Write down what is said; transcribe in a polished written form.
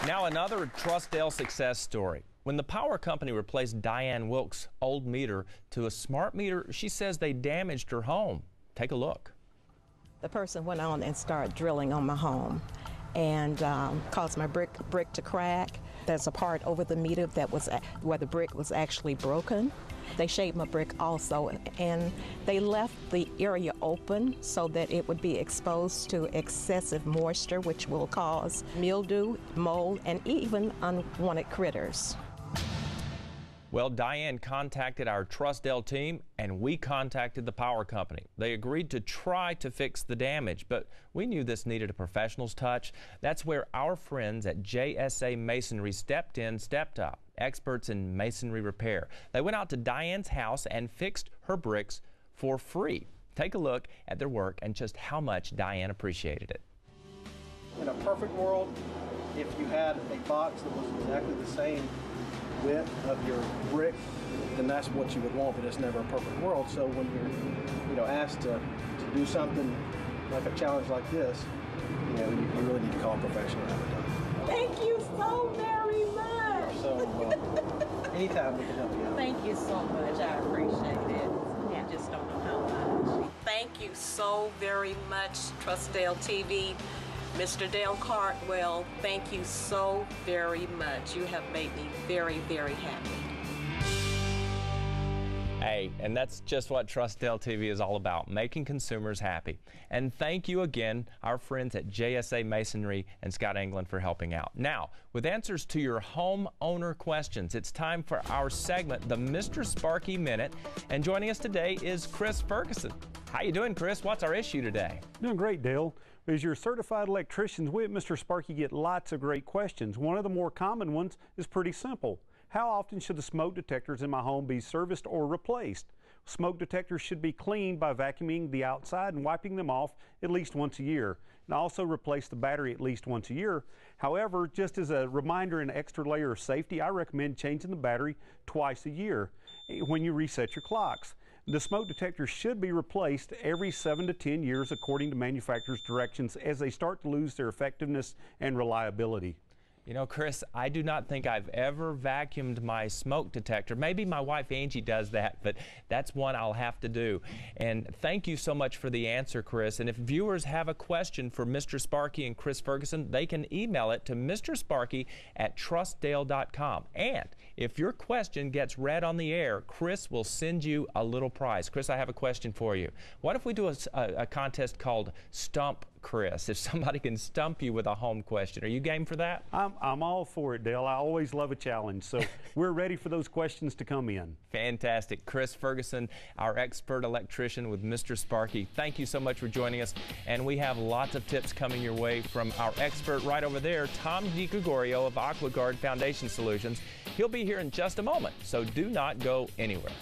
Now another Trussdale success story. When the power company replaced Diane Wilkes' old meter to a smart meter, she says they damaged her home. Take a look. The person went on and started drilling on my home and caused my brick to crack. There's a part over the meter that was where the brick was actually broken. They shaved my brick also, and they left the area open so that it would be exposed to excessive moisture, which will cause mildew, mold, and even unwanted critters. Well, Diane contacted our Trussdale team, and we contacted the power company. They agreed to try to fix the damage, but we knew this needed a professional's touch. That's where our friends at JSA Masonry stepped up, experts in masonry repair. They went out to Diane's house and fixed her bricks for free. Take a look at their work and just how much Diane appreciated it. In a perfect world, if you had a box that was exactly the same width of your brick, then that's what you would want, but it's never a perfect world. So when you're asked to do something like a challenge like this, you really need to call a professional and have it done. Thank you so very much. So anytime we can help you out. Thank you so much. I appreciate it. I just don't know how much. Thank you so very much, Trussdale TV. Mr. Dale Cartwell, thank you so very much. You have made me very, very happy. Hey, and that's just what Trussdale TV is all about, making consumers happy. And thank you again, our friends at JSA Masonry and Scott Anglin, for helping out. Now, with answers to your homeowner questions, it's time for our segment, the Mr. Sparky Minute. And joining us today is Chris Ferguson. How you doing, Chris? What's our issue today? Doing great, Dale. As your certified electricians, we at Mr. Sparky get lots of great questions. One of the more common ones is pretty simple. How often should the smoke detectors in my home be serviced or replaced? Smoke detectors should be cleaned by vacuuming the outside and wiping them off at least once a year. And also replace the battery at least once a year. However, just as a reminder and extra layer of safety, I recommend changing the battery twice a year when you reset your clocks. The smoke detector should be replaced every 7 to 10 years according to manufacturers' directions as they start to lose their effectiveness and reliability. You know, Chris, I do not think I've ever vacuumed my smoke detector. Maybe my wife Angie does that, but that's one I'll have to do. And thank you so much for the answer, Chris. And if viewers have a question for Mr. Sparky and Chris Ferguson, they can email it to mrsparky@trussdale.com. And if your question gets read on the air, Chris will send you a little prize. Chris, I have a question for you. What if we do a contest called Stump Chris? If somebody can stump you with a home question, are you game for that? I'm all for it, Dale. I always love a challenge, so we're ready for those questions to come in. Fantastic. Chris Ferguson, our expert electrician with Mr. Sparky, thank you so much for joining us. And we have lots of tips coming your way from our expert right over there, Tom DiGregorio of AquaGuard Foundation Solutions. He'll be here in just a moment, so do not go anywhere.